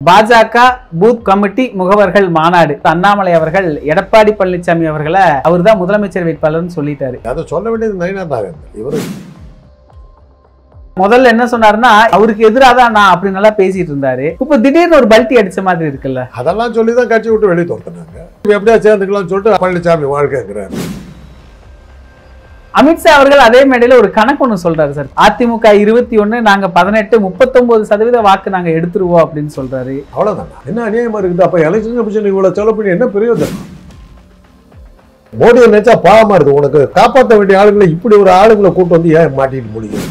பாஜக booth committee முகவர்கள் மாநாடு. அண்ணாமலை அவர்கள் எடப்பாடி பழனிசாமி அவர்களை அவர்தான் முதலமைச்சர் வேட்பாளர்னு சொல்லிட்டாரு. அதை சொல்ல வேண்டியது நயினார். இவரு முதல்ல என்ன சொன்னாருன்னா அவருக்கு எதிராக தான் நான் அப்படி நல்லா பேசிட்டு இருந்தாரு. இப்ப திடீர்னு ஒரு பல்ட்டி அடிச்ச மாதிரி இருக்குல்ல. அதெல்லாம் சொல்லிதான் கட்சி விட்டு வெளியே தோர்த்தினாங்க. எப்படியா சேர்ந்துக்கலாம்னு சொல்லிட்டு பழனிசாமி வாழ்க்கைங்கிறாரு. அமித்ஷா அவர்கள் அதே மேடையில ஒரு கணக்கு ஒண்ணு சொல்றாரு சார். அதிமுக 21, நாங்க 18, 39% வாக்கு நாங்க எடுத்துருவோம் அப்படின்னு சொல்றாரு. அவ்வளவுதான். என்ன அநியாயமா இருக்குது. அப்ப எலெக்ஷன் கமிஷன் இவ்வளவு செலவு பண்ணி என்ன பிரயோஜனம்? மோடியை நினைச்சா பாவமா இருக்கு. உனக்கு காப்பாற்ற வேண்டிய ஆளுங்களை இப்படி ஒரு ஆளுங்களை கூட்டு வந்து ஏன் மாட்டிட்டு முடியும்?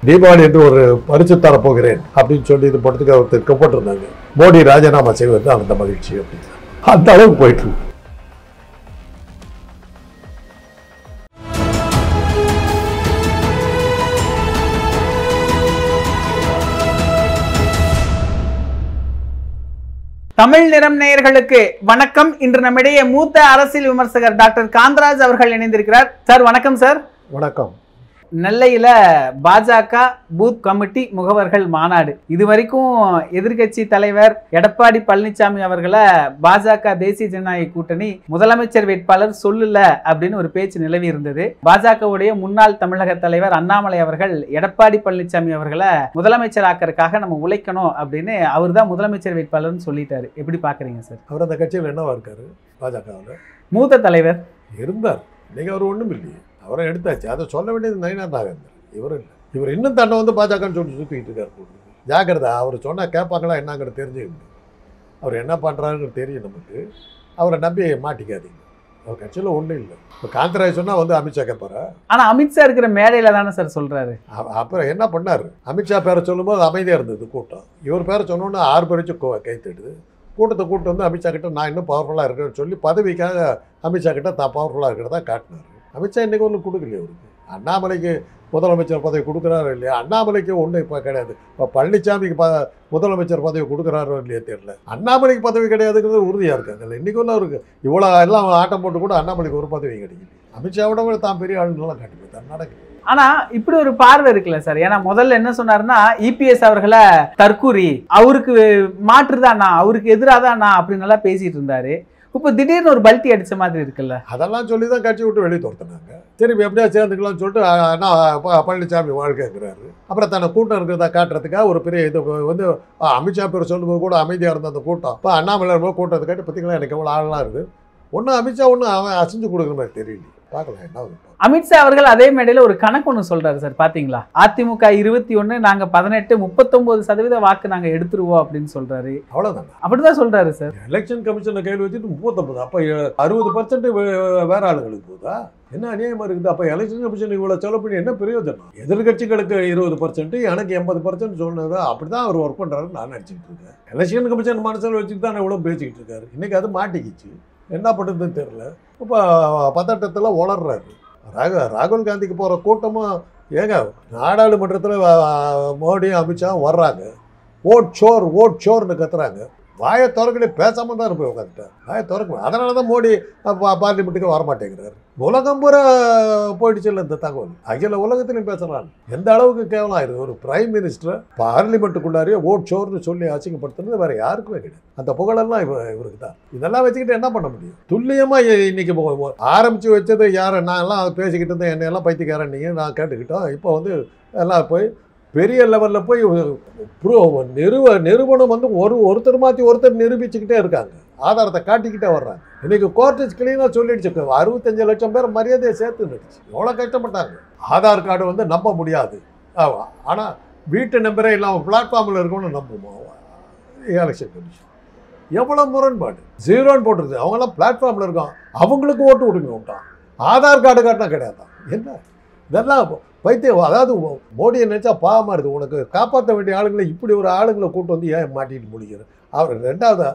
தீபாவளி என்று ஒரு பரிசு தரப்போகிறேன் அப்படின்னு சொல்லி இது படத்துக்கு அவர் திட்டப்பட்டிருந்தாங்க. மோடி ராஜினாமா செய்வது அந்த மகிழ்ச்சி அப்படின்னு அந்த அளவுக்கு போயிட்டு இருக்கு. தமிழ் நிறம் நேயர்களுக்கு வணக்கம். இன்று நம்மிடையே மூத்த அரசியல் விமர்சகர் டாக்டர் காந்தராஜ் அவர்கள் இணைந்திருக்கிறார். சார் வணக்கம். சார் வணக்கம். நெல்லையில பாஜக பூத் கமிட்டி முகவர்கள் மாநாடு. இதுவரைக்கும் எதிர்கட்சி தலைவர் எடப்பாடி பழனிசாமி அவர்களை பாஜக தேசிய ஜனநாயக கூட்டணி முதலமைச்சர் வேட்பாளர் சொல்லல அப்படின்னு ஒரு பேச்சு நிலவி இருந்தது. பாஜகவுடைய முன்னாள் தமிழக தலைவர் அண்ணாமலை அவர்கள் எடப்பாடி பழனிசாமி அவர்களை முதலமைச்சர் ஆக்கிறதுக்காக நம்ம உழைக்கணும் அப்படின்னு அவர் தான் முதலமைச்சர் வேட்பாளர்னு சொல்லிட்டாரு. எப்படி பாக்குறீங்க சார்? அவர் அந்த கட்சியில் என்னவா இருக்காரு? பாஜகவில் மூத்த தலைவர் இருந்தார். இன்னைக்கு அவர் ஒன்றும் இல்லையே. அவரை எடுத்தாச்சு. அதை சொல்ல வேண்டியது நயினார். இவர் இல்லை. இவர் இன்னும் தன்னை வந்து பாஜகன்னு சொல்லி சுற்றிக்கிட்டு இருக்காரு. ஜாக்கிரதா. அவர் சொன்னால் கேட்பாங்களா என்னங்கிறது தெரிஞ்சுக்கணும். அவர் என்ன பண்ணுறாருன்னு தெரியும் நமக்கு. அவரை நம்பி மாட்டிக்காதீங்க. அவர் கட்சியில் ஒன்றும் இல்லை. இப்போ காந்தராஜ் சொன்னால் வந்து அமித்ஷா கேட்பாரா? ஆனால் அமித்ஷா இருக்கிற மேடையில் தானே சார் சொல்கிறாரு. அப்புறம் என்ன பண்ணார்? அமித்ஷா பேரை சொல்லும்போது அமைதியாக இருந்தது கூட்டம். இவர் பேரை சொன்னோன்னா 6 பேர் வச்சு கைத்தெடுது. கூட்டத்தை கூட்டு வந்து அமித்ஷா கிட்ட நான் இன்னும் பவர்ஃபுல்லாக இருக்கிறேன்னு சொல்லி பதவிக்காக அமித்ஷா கிட்ட தான் பவர்ஃபுல்லாக இருக்கிறதா காட்டினார். அமித்ஷா இன்றைக்கி ஒன்றும் கொடுக்கலையே அவருக்கு. அண்ணாமலைக்கு முதலமைச்சர் பதவி கொடுக்குறாரு இல்லையா? அண்ணாமலைக்கு ஒன்றும் இப்போ கிடையாது. இப்போ பழனிசாமிக்கு முதலமைச்சர் பதவி கொடுக்குறாரோ இல்லையா தெரியல. அண்ணாமலைக்கு பதவி கிடையாதுங்கிறது உறுதியாக இருக்காங்கல்ல. இன்றைக்கி ஒன்றும் அவருக்கு இவ்வளோ எல்லாம் ஆட்டம் போட்டு கூட அண்ணாமலைக்கு ஒரு பதவி கிடைக்கல. அமித்ஷாவோட விட தான் பெரிய ஆளுங்கெல்லாம் காட்டி போய்தான் நடக்குது. ஆனா இப்படி ஒரு பார்வை இருக்குல்ல சார். ஏன்னா முதல்ல என்ன சொன்னாருன்னா இபிஎஸ் அவர்களை தற்கூரி, அவருக்கு மாற்றுதான் நான், அவருக்கு எதிராக தான் நான் அப்படின்னு நல்லா பேசிட்டு இருந்தாரு. இப்போ திடீர்னு ஒரு பல்ட்டி அடிச்ச மாதிரி இருக்குல்ல. அதெல்லாம் சொல்லி தான் கட்சி விட்டு வெளியே தோர்த்தினாங்க. சரி எப்படியா சேர்ந்துக்கலாம்னு சொல்லிட்டு பழனிசாமி வாழ்க்கைங்கிறாரு. அப்புறம் தன்னை கூட்டம் இருக்கிறதா காட்டுறதுக்காக ஒரு பெரிய இது வந்து அமித்ஷா பேர் சொல்லும்போது கூட அமைதியாக இருந்த அந்த கூட்டம் இப்போ அண்ணாமலை கூட்டத்தை காட்டி பார்த்தீங்களா எனக்கு எவ்வளோ ஆளெலாம் இருக்குது. ஒன்றும் அமித்ஷா ஒன்றும் அவன் அசைஞ்சு கொடுக்குற மாதிரி தெரியல. பார்க்கலாம் என்ன. அமித்ஷா அவர்கள் அதே மேடையில ஒரு கணக்கு ஒன்று சொல்றாரு சார். பாத்தீங்களா? அதிமுக 21, நாங்க 18, 39% வாக்கு நாங்க எடுத்துருவோம் அப்படின்னு சொல்றாரு. அவ்வளவுதான். அப்படிதான் சொல்றாரு சார். எலெக்ஷன் கமிஷனை கையில் வச்சுட்டு 39, அப்ப 60% வேற ஆளுங்களுக்கு போதா? என்ன அநியாயமா இருக்குது. அப்ப எலெக்ஷன் கமிஷன் இவ்வளவு செலவு பண்ணி என்ன பிரயோஜனம்? எதிர்கட்சிகளுக்கு 20%, எனக்கு 80% சொன்னதா அப்படிதான் அவர் ஒர்க் பண்றாருன்னு நான் நினைச்சிட்டு இருக்கேன். எலெக்ஷன் கமிஷன் மனசில் வச்சுட்டு தான் இவ்வளவு பேசிக்கிட்டு இருக்காரு. இன்னைக்கு அது மாட்டிக்கிச்சு. என்ன பண்ணுறதுன்னு தெரியல. இப்போ பதட்டத்தில் வளர்றாரு. ராகுல் காந்திக்கு போகிற கூட்டமும் ஏங்க நாடாளுமன்றத்தில் மோடியும் அமித்ஷாவும் வர்றாங்க. ஓட் ஷோர்னு கத்துறாங்க. வாயை திறக்கலே பேசாமல் தான் இருப்பேன் உட்காந்துட்டேன். வாயை திறக்கணும். அதனால தான் மோடி பார்லிமெண்ட்டுக்கு வரமாட்டேங்கிறாரு. உலகம் பூரா போயிடுச்சு இல்லை இந்த தகவல். அகில உலகத்திலையும் பேசலாம். எந்த அளவுக்கு கேவலம் ஆயிடுது. ஒரு பிரைம் மினிஸ்டர் பார்லிமெண்ட்டுக்குள்ளாரியே ஓட் ஷோர்னு சொல்லி அசிங்கப்படுத்துறது வேற யாருக்குமே கிடையாது. அந்த புகழெல்லாம் இவருக்கு தான். இதெல்லாம் வச்சுக்கிட்டு என்ன பண்ண முடியும்? துல்லியமாக இன்னைக்கு ஆரம்பித்து வச்சது யார்? நான்லாம் அதை பேசிக்கிட்டு இருந்தேன். என்னையெல்லாம் பைத்தியக்காரன் நீங்கள் நான் கேட்டுக்கிட்டோம். இப்போ வந்து எல்லாம் போய் பெரிய லெவலில் போய் நிறுவனம் வந்து ஒருத்தர் மாற்றி ஒருத்தர் நிரூபிச்சுக்கிட்டே இருக்காங்க. ஆதாரத்தை காட்டிக்கிட்டே வர்றாங்க. இன்னைக்கு கோர்ட்டு கிளீனாக சொல்லிடுச்சு. 65 லட்சம் பேர் மரியாதையை சேர்த்து நிறுச்சு. எவ்வளோ கஷ்டப்பட்டாங்க. ஆதார் கார்டு வந்து நம்ப முடியாது. ஆனால் வீட்டு நம்பரே இல்லாமல் பிளாட்ஃபார்மில் இருக்கணும்னு நம்புவோம். எலெக்ஷன் கமிஷன் எவ்வளோ முரண்பாடு. 0ன்னு போட்டுருது. அவங்களாம் பிளாட்ஃபார்மில் இருக்கான். அவங்களுக்கு ஓட்டு விடுங்க விட்டான். ஆதார் கார்டு காட்டினா கிடையாதான். என்ன இதெல்லாம் வைத்தியம்? அதாவது மோடியை நினைச்சா பாவமாக இருக்குது. உனக்கு காப்பாற்ற வேண்டிய ஆளுங்களை இப்படி ஒரு ஆளுங்களை கூட்டு வந்து ஏன் மாட்டிட்டு முடிக்கிறது? அவர் ரெண்டாவது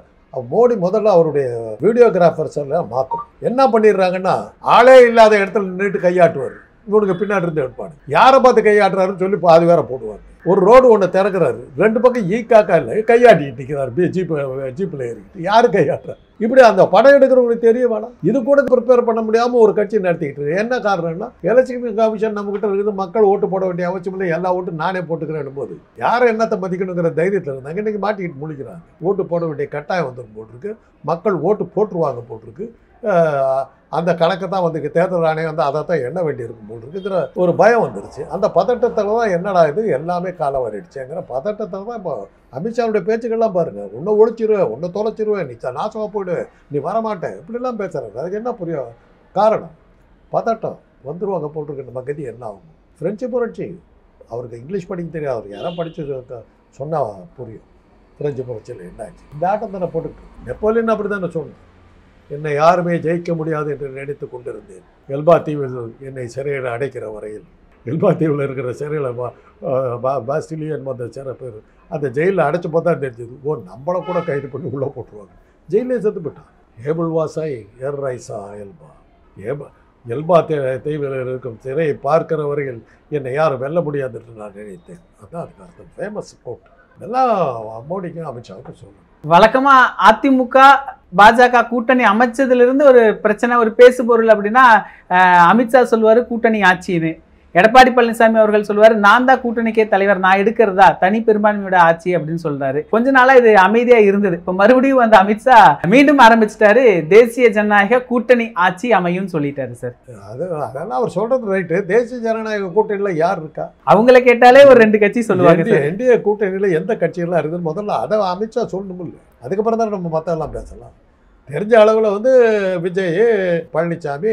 மோடி முதல்ல அவருடைய வீடியோகிராஃபர்ஸ் எல்லாம் மாற்றணும். என்ன பண்ணிடுறாங்கன்னா ஆளே இல்லாத இடத்துல நின்றுட்டு கையாட்டுவார். இவனுக்கு பின்னாடி இருந்து எடுப்பாடு. யாரை பார்த்து கையாட்டுறாருன்னு சொல்லி பாதி வேற போடுவாங்க. ஒரு ரோடு ஒன்று திறக்கிறாரு, 2 பக்கம் ஈக்காக்கா இல்லை, கையாட்டிட்டு நிற்கிறாரு ஜீப்பில் ஏறிக்கிட்டு. யாரு கையாட்டுறாரு? இப்படி அந்த படம் எடுக்கிறவங்களுக்கு தெரிய வேணாம். இது கூட ப்ரிப்பேர் பண்ண முடியாமல் ஒரு கட்சி நடத்திக்கிட்டு இருக்கு. என்ன காரணம்னா, எலெக்ஷன் கமிஷன் நம்மகிட்ட இருக்குது, மக்கள் ஓட்டு போட வேண்டிய அவசியம் இல்லை, எல்லா ஓட்டு நானே போட்டுக்கிறேன் போது யாரை என்னத்தை மதிக்கணுங்கிற தைரியத்தில் இருந்தாங்க. இன்றைக்கி மாட்டிக்கிட்டு முழிக்கிறாங்க. ஓட்டு போட வேண்டிய கட்டாயம் வந்துடும் போட்டிருக்கு, மக்கள் ஓட்டு போட்டுருவாங்க போட்டிருக்கு. அந்த கணக்கு தான் வந்து தேர்தல் ஆணையம் வந்து அதை தான் எண்ண வேண்டியிருக்கும் போட்டிருக்குங்கிற ஒரு பயம் வந்துருச்சு. அந்த பதட்டத்தில் தான் என்னடா இது எல்லாமே காலம் வரிடுச்சுங்கிற பதட்டத்தில் தான் இப்போ அமித்ஷாவுடைய பேச்சுக்கள்லாம் பாருங்கள். உன்னை ஒழிச்சிருவேன், உன்னை தொலைச்சிருவேன், நீ நாசமாக போயிடுவேன், நீ வரமாட்டேன், இப்படிலாம் பேசுகிறாங்க. அதுக்கு என்ன புரியும் காரணம்? பதட்டம். வந்துடுவாங்க போட்டிருக்கு. நம்ம கதி என்ன ஆகும்? ஃப்ரெஞ்சு புரட்சி. அவருக்கு இங்கிலீஷ் படிக்க தெரியாது, அவர் யாரும் படித்து சொன்னால் புரியும். ஃப்ரெஞ்சு புரட்சியில் என்ன ஆச்சு? இந்த ஆட்டம் தானே போட்டுக்கிட்டு. நெப்போலியன் அப்படி தானே சொன்னேன், என்னை யாருமே ஜெயிக்க முடியாது என்று நினைத்து கொண்டிருந்தேன். எல்பா தீவில் என்னை சிறையில் அடைக்கிற வரையில், எல்பா தீவில் இருக்கிற சிறையில் பாஸ்டிலியன் வந்த சிறை பேர் அந்த ஜெயிலில் அடைச்சி பார்த்தா தெரிஞ்சது, ஓ நம்மளை கூட கைது பண்ணி உள்ளே போட்டுருவாங்க. ஜெயிலே செத்து போட்டான். ஏபிள் வாசாய் எர் ரைசா எல்பா எல்பா தீவில் இருக்கும் சிறையை பார்க்கிற வரையில் என்னை யாரும் வெல்ல முடியாது என்று நான் நினைத்தேன். அதுதான் அதுக்கு அர்த்தம். Famous code. இதெல்லாம் மோடிக்கும் அமித்ஷாவுக்கும் சொல்லணும். வழக்கமா அதிமுக பாஜக கூட்டணி அமைச்சதுல இருந்து ஒரு பிரச்சனை, ஒரு பேசு பொருள் அப்படின்னா அமித்ஷா சொல்லுவாரு கூட்டணி ஆட்சின்னு. எடப்பாடி பழனிசாமி அவர்கள் சொல்லுவாரு நான் தான் கூட்டணிக்கே தலைவர், நான் எடுக்கிறதா தனி பெரும்பான்மையோட ஆட்சி அப்படின்னு சொல்றாரு. கொஞ்ச நாளா இது அமைதியா இருந்தது. இப்ப மறுபடியும் வந்து அமித்ஷா மீண்டும் ஆரம்பிச்சிட்டாரு, தேசிய ஜனநாயக கூட்டணி ஆட்சி அமையும் சொல்லிட்டாரு சார். அதெல்லாம் அவர் சொல்றது ரைட்டு. தேசிய ஜனநாயக கூட்டணியில யார் இருக்கா? அவங்கள கேட்டாலே ஒரு 2 கட்சி சொல்லுவாங்க. என்டிஏ கூட்டணியில எந்த கட்சியெல்லாம் இருக்குன்னு முதல்ல அதை அமித்ஷா சொல்லணும் இல்லை, அதுக்கப்புறம் தான் நம்ம மற்றெல்லாம் பேசலாம். தெரிஞ்ச அளவில் வந்து விஜய், பழனிசாமி,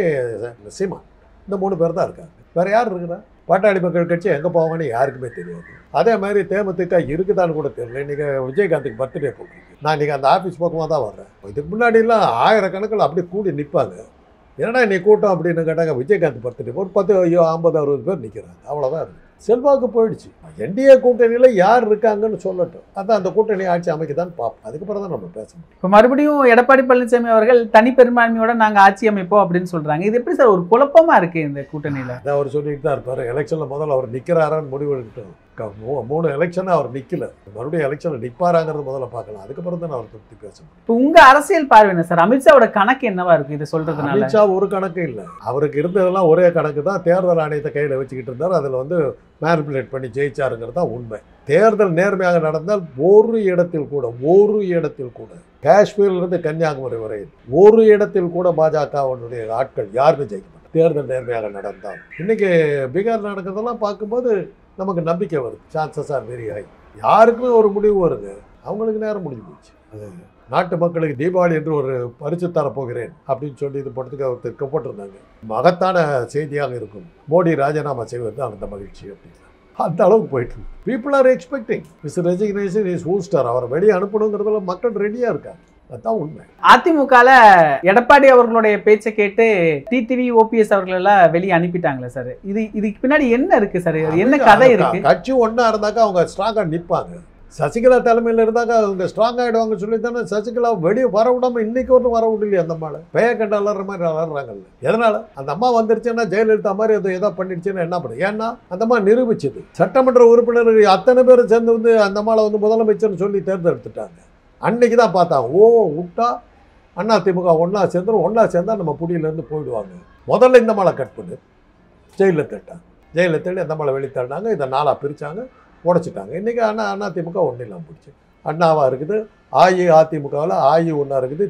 சீமான், இந்த 3 பேர் தான் இருக்காங்க. வேறு யார் இருக்குன்னா? பாட்டாளி மக்கள் கட்சி எங்கே போவாங்கன்னு யாருக்குமே தெரியாது. அதே மாதிரி தேமுதிக இருக்குதான்னு கூட தெரியல. இன்றைக்கி விஜயகாந்துக்கு பர்த்டே போட்டுருக்கு. நான் இன்றைக்கி அந்த ஆஃபீஸ் பக்கமாக தான் வர்றேன். இதுக்கு முன்னாடிலாம் 1000 கணக்கில் அப்படியே கூடி நிற்பாங்க. ஏன்னா நீ கூட்டம் அப்படின்னு கேட்டாங்க, விஜயகாந்த் பர்த்டே ஒரு 10, 50, 60 பேர் நிற்கிறாங்க. அவ்வளோதான் இருக்குது. செல்வாக்கு போயிடுச்சு. என்டிஏ கூட்டணியில் யார் இருக்காங்கன்னு சொல்லட்டும், அதான் அந்த கூட்டணி ஆட்சி அமைக்கதான் பார்ப்போம். அதுக்கப்புறம் தான் நம்ம பேசணும். இப்போ மறுபடியும் எடப்பாடி பழனிசாமி அவர்கள் தனி பெரும்பான்மையோட நாங்கள் ஆட்சி அமைப்போம் அப்படின்னு சொல்றாங்க. இது எப்படி சார் ஒரு குழப்பமா இருக்கு இந்த கூட்டணியில்? அதை அவர் சொல்லிட்டு தான் இருப்பார். எலெக்ஷனில் முதல்ல அவர் நிற்கிறாரான்னு முடிவு எடுக்கட்டும். 3 எலெக்ஷனை அவர் நிற்கல, மறுபடியும் எலெக்ஷனில் நிற்பாராங்கிறது முதல்ல பார்க்கலாம். அதுக்கப்புறம் தான் அவர் பற்றி பேசணும். இப்போ உங்க அரசியல் பார்வை என்ன சார்? அமித்ஷாவோட கணக்கு என்னவா இருக்கு இதை சொல்றதுனால? அமித்ஷா ஒரு கணக்கு இல்லை, அவருக்கு இருந்ததெல்லாம் ஒரே கணக்கு தான். தேர்தல் ஆணையத்தை கையில் வச்சுக்கிட்டு இருந்தார், அதில் வந்து மேனிபுலேட் பண்ணி ஜெயிச்சாருங்கிறது தான் உண்மை. தேர்தல் நேர்மையாக நடந்தால் ஒரு இடத்தில் கூட காஷ்மீரிலிருந்து கன்னியாகுமரி வரையில் ஒரு இடத்தில் கூட பாஜகவுடைய ஆட்கள் யாருமே ஜெயிக்க மாட்டாங்க. தேர்தல் நேர்மையாக நடந்தால். இன்னைக்கு பீகார் நடக்கிறதெல்லாம் பார்க்கும்போது நமக்கு நம்பிக்கை வருது. Chances are very high. யாருக்குமே ஒரு முடிவு வருது, அவங்களுக்கு நேரம் முடிஞ்சு போச்சு. அது நாட்டு மக்களுக்கு தீபாவளி என்று ஒரு பரிசு தரப்போகிறேன் அப்படின்னு சொல்லி இது போட்டதுக்கு அவர் போட்டிருந்தாங்க. மகத்தான செய்தியாக இருக்கும். மோடி ராஜினாமா செய்வது அந்த மகிழ்ச்சி அப்படின்னு அந்த அளவுக்கு போயிட்டு இருக்கு. People are expecting his resignation is ouster. அவரை வெளியே அனுப்பணுங்கிறதுல மக்கள் ரெடியாக இருக்காங்க. அதுதான் உண்மை. அதிமுகல எடப்பாடி அவர்களுடைய பேச்சை கேட்டு டிடிவி, ஓபிஎஸ் அவர்கள் எல்லாம் வெளியே அனுப்பிட்டாங்களே சார். இதுக்கு பின்னாடி என்ன இருக்கு சார்? என்ன கதை இருக்கு? கட்சி ஒன்றா இருந்தாக்கா அவங்க ஸ்ட்ராங்காக நிற்பாங்க. சசிகலா தலைமையில் இருந்தாக்கா அவங்க ஸ்ட்ராங் ஆகிடுவாங்க சொல்லி தானே சசிகலா வெளியே வர விடாம இன்னைக்கு ஒன்றும் வர விடலையே. அந்த அம்மாவை பெய கண்டு அலற மாதிரி அலறாங்கல்ல. எதனால? அந்த அம்மா வந்துருச்சுன்னா ஜெயலலிதா மாதிரி அது ஏதோ பண்ணிடுச்சுன்னா என்ன பண்ணும்? ஏன்னா அந்த அம்மா நிரூபிச்சது. சட்டமன்ற உறுப்பினர் அத்தனை பேரும் சேர்ந்து வந்து அந்த அம்மாவை வந்து முதலமைச்சர்னு சொல்லி தேர்ந்தெடுத்துட்டாங்க. அன்னைக்கு தான் பார்த்தாங்க, ஓ விட்டா அதிமுக ஒன்றா சேர்ந்தால் நம்ம புடியிலேருந்து போயிடுவாங்க. முதல்ல இந்த மாலை கட் பண்ணு, ஜெயிலில் தேட்டாங்க. ஜெயிலில் தேடி அந்த மாலை வெளித்தள்ளினாங்க. இதை 4ஆக பிரித்தாங்க, உடைச்சிட்டாங்க. இன்றைக்கி அதிமுக ஒன்றும் இல்லாமல் போயிடுச்சு. அண்ணாவாக இருக்குது, அதிமுகவில் ஆயி ஒன்றா இருக்குது,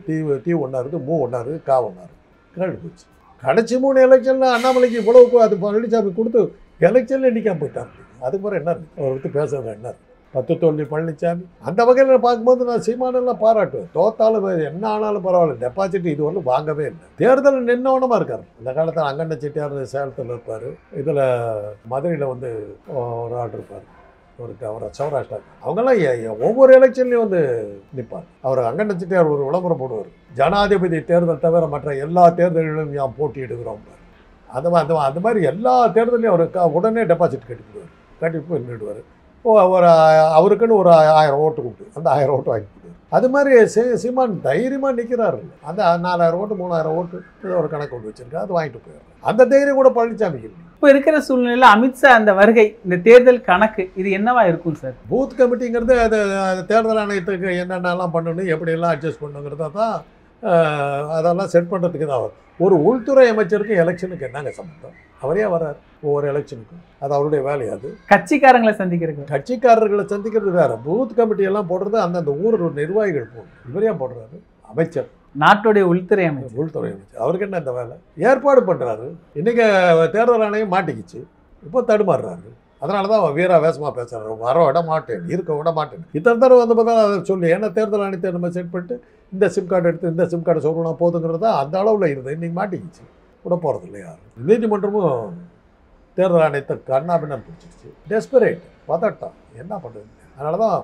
தீ ஒன்றா இருக்குது, மூ ஒன்றா இருக்குது, கா ஒன்றா இருக்குது. கேள்வி போச்சு. கடைசி 3 எலெக்ஷனில் அண்ணாமலைக்கு இவ்வளவு அது பழனிசாமி கொடுத்து எலெக்ஷனில் எண்ணிக்காம போயிட்டாங்க. அதுக்கு பிறகு என்ன இருக்குது? அவரை பற்றி பேசுறது என்ன இருக்குது? 10 தோல்வி பழனிசாமி. அந்த வகையில் பார்க்கும்போது நான் சீமானெல்லாம் பாராட்டுவேன். தோத்தாலும் என்ன ஆனாலும் பரவாயில்ல, டெபாசிட் இது ஒன்றும் வாங்கவே இல்லை. தேர்தல் நின்னவனமாக இருக்கார். அந்த காலத்தில் அங்கண்ண செட்டியார் சேலத்தில் இருப்பார். இதில் மதுரையில் வந்து ஒரு ஆள் இருப்பார், அவர் சௌராஷ்டிரா. அவங்கெல்லாம் ஒவ்வொரு எலெக்ஷன்லையும் வந்து நிற்பார். அவர் அங்கண்ண செட்டியார் ஒரு விளம்பரம் போடுவார், ஜனாதிபதி தேர்தல் தவிர மற்ற எல்லா தேர்தல்களிலும் யாம் போட்டியிடுகிறோம். அந்த மாதிரி எல்லா தேர்தலையும் அவர் உடனே டெபாசிட் கட்டிவிடுவார். கட்டி போய் நின்றுடுவார். அவருக்குன்னு ஒரு 1000 ஓட்டு கொடுத்து அந்த 1000 ஓட்டு வாங்கி கொடுத்தாரு. அது மாதிரி சீமான் தைரியமாக நிற்கிறாரு. அந்த 4000 ஓட்டு 3000 ஓட்டு ஏதோ ஒரு கணக்கு கொண்டு வச்சிருக்காரு, அது வாங்கிட்டு போயிடுறாரு. அந்த தைரியம் கூட பழனிசாமிக்கு இல்லை. இப்ப இருக்கிற சூழ்நிலையில அமித்ஷா அந்த வருகை, இந்த தேர்தல் கணக்கு இது என்னவா இருக்கும் சார்? பூத் கமிட்டிங்கிறது அது தேர்தல் ஆணையத்துக்கு என்னென்னலாம் பண்ணணும், எப்படியெல்லாம் அட்ஜஸ்ட் பண்ணுங்கிறத தான் அதெல்லாம் செட் பண்ணுறதுக்கு தான் வரும். ஒரு உள்துறை அமைச்சருக்கு எலெக்ஷனுக்கு என்னங்க சம்பந்தம்? அவரே வர்றாரு ஒவ்வொரு எலெக்ஷனுக்கும், அது அவருடைய வேலையாது. கட்சிக்காரங்களை சந்திக்கிறது, கட்சிக்காரர்களை சந்திக்கிறது வேற. பூத் கமிட்டி எல்லாம் போடுறது அந்தந்த ஊர் நிர்வாகிகள் போடணும். இவரே போடுறாரு அமைச்சர், நாட்டுடைய உள்துறை அமைச்சர். உள்துறை அமைச்சர் அவருக்கு என்ன இந்த வேலை? ஏற்பாடு பண்ணுறாரு. இன்றைக்கி தேர்தல் ஆணையம் மாட்டிக்கிச்சு, இப்போ தடுமாறுறாரு. அதனால தான் அவன் வீரா வேசமாக பேசுகிறாரு. வர விட மாட்டேன், இருக்க விட மாட்டேன். இத்தனை தடவை வந்து பார்த்தா அதை சொல்லி, ஏன்னா தேர்தல் ஆணையத்தை நம்ம செட் பண்ணிட்டு இந்த சிம் கார்டு எடுத்து இந்த சிம் கார்டு சொல்லணும் போதுங்கிறது அந்த அளவில் இருந்தது. இன்றைக்கி மாட்டிக்கிச்சு, விட போகிறது இல்லை யாரும். நீதிமன்றமும் தேர்தல் ஆணையத்தை கண்ணாபின்னு பிடிச்சிருச்சு. டெஸ்பரேட், பதட்டம், என்ன பண்ணுறது? அதனால தான்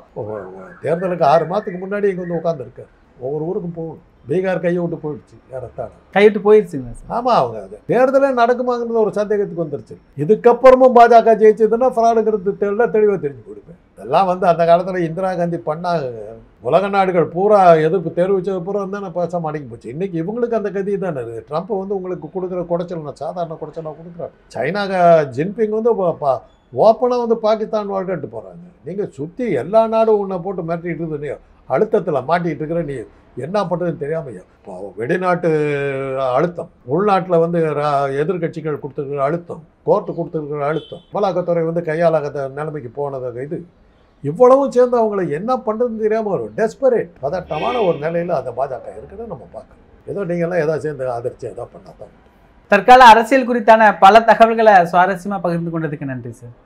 தேர்தலுக்கு 6 மாதத்துக்கு முன்னாடி இங்கே வந்து உட்காந்துருக்காரு. ஒவ்வொரு ஊருக்கும் போகணும். பீகார் கையை விட்டு போயிடுச்சு, ஏறத்தாழ கைவிட்டு போயிடுச்சுங்க. ஆமாம், அவங்க அது தேர்தலே நடக்குமாங்கிறது ஒரு சந்தேகத்துக்கு வந்துருச்சு. இதுக்கப்புறமும் பாஜக ஜெயிச்சதுன்னா ஃப்ராடுங்கிறது தெளிவாக தெரிஞ்சு போயிடுவேன். இதெல்லாம் வந்து அந்த காலத்தில் இந்திரா காந்தி பண்ணாங்க. உலக நாடுகள் பூரா எதிர்ப்பு தெரிவித்தது பூரா தான் நான் பேசாம அடங்கி போச்சு. இன்றைக்கி இவங்களுக்கு அந்த கதி தானே இருக்குது. ட்ரம்ப் வந்து உங்களுக்கு கொடுக்குற குடைச்சல் நான் சாதாரண குடைச்சலாக கொடுக்குறாரு. சைனா ஜின்பிங் வந்து ஓப்பனாக வந்து பாகிஸ்தான் வாழ்க்கட்டு போகிறாங்க. நீங்கள் சுற்றி எல்லா நாடும் உன்னை போட்டு மிரட்டிட்டு இருந்து அழுத்தத்தில் மாட்டிகிட்டு இருக்கிற நீ என்ன பண்ணுறதுன்னு தெரியாமல் இப்போ வெளிநாட்டு அழுத்தம், உள்நாட்டில் வந்து எதிர்கட்சிகள் கொடுத்துருக்கிற அழுத்தம், கோர்ட்டு கொடுத்துருக்கிற அழுத்தம், அமலாக்கத்துறை வந்து கையாளாக நிலைமைக்கு போனதாக இது இவ்வளவும் சேர்ந்து அவங்கள என்ன பண்ணுறதுன்னு தெரியாமல் ஒரு டெஸ்பரேட் பதட்டமான ஒரு நிலையில் அந்த பாஜக இருக்குன்னு நம்ம பார்க்கணும். ஏதோ நீங்கள்லாம் ஏதோ சேர்ந்து அதிர்ச்சி ஏதோ பண்ணாதான். தற்கால அரசியல் குறித்தான பல தகவல்களை சுவாரஸ்யமாக பகிர்ந்து கொண்டதுக்கு நன்றி சார்.